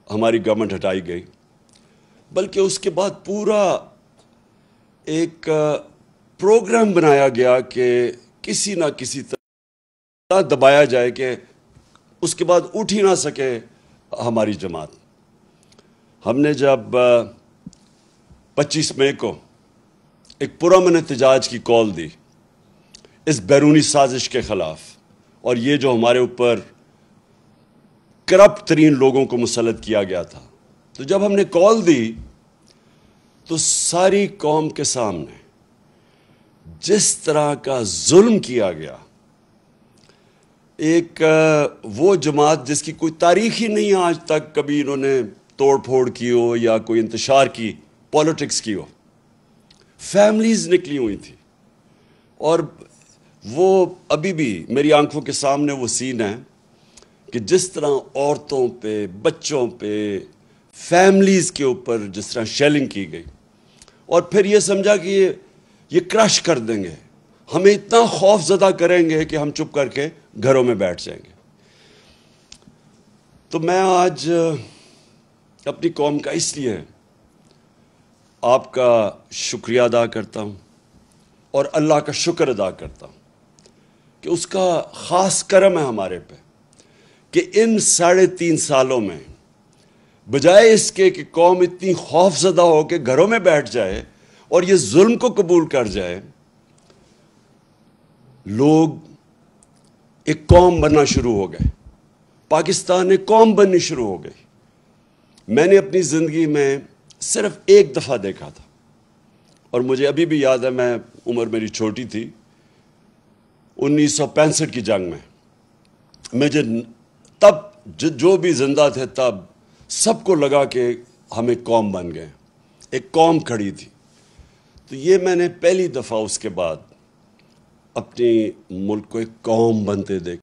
ہماری گورنمنٹ ہٹائی گئی، بلکہ اس کے بعد پورا ایک پروگرام بنایا گیا کہ کسی نہ کسی طرح دبایا جائے کہ اس کے بعد اٹھ ہی نہ سکے ہماری جماعت۔ ہم نے جب 25 مئی کو ایک پرامن احتجاج کی کال دی اس بیرونی سازش کے خلاف، اور یہ جو ہمارے اوپر کرپٹ ترین لوگوں کو مسلط کیا گیا تھا، تو جب ہم نے کال دی تو ساری قوم کے سامنے جس طرح کا ظلم کیا گیا، ایک وہ جماعت جس کی کوئی تاریخ ہی نہیں آج تک کبھی انہوں نے توڑ پھوڑ کی ہو یا کوئی انتشار کی، پالیٹکس کی ہو، فیملیز نکلی ہوئی تھی، اور وہ ابھی بھی میری آنکھوں کے سامنے وہ سین ہے کہ جس طرح عورتوں پہ، بچوں پہ، فیملیز کے اوپر جس طرح شیلنگ کی گئی، اور پھر یہ سمجھا کہ یہ کرش کر دیں گے، ہمیں اتنا خوف زدہ کریں گے کہ ہم چپ کر کے گھروں میں بیٹھ جائیں گے۔ تو میں آج اپنی قوم کا اس لیے آپ کا شکریہ ادا کرتا ہوں اور اللہ کا شکر ادا کرتا ہوں کہ اس کا خاص کرم ہے ہمارے پہ کہ ان 3.5 سالوں میں بجائے اس کے کہ قوم اتنی خوف زدہ ہو کے گھروں میں بیٹھ جائے اور یہ ظلم کو قبول کر جائے، لوگ ایک قوم بننا شروع ہو گئے، پاکستان ایک قوم بننی شروع ہو گئی۔ میں نے اپنی زندگی میں صرف ایک دفعہ دیکھا تھا، اور مجھے ابھی بھی یاد ہے، میں عمر میری چھوٹی تھی، 1965 کی جنگ میں مجھے تب جو بھی زندہ تھے تب سب کو لگا کہ ہم ایک قوم بن گئے، ایک قوم کھڑی تھی۔ تو یہ میں نے پہلی دفعہ اس کے بعد اپنی ملک کو ایک قوم بنتے دیکھا۔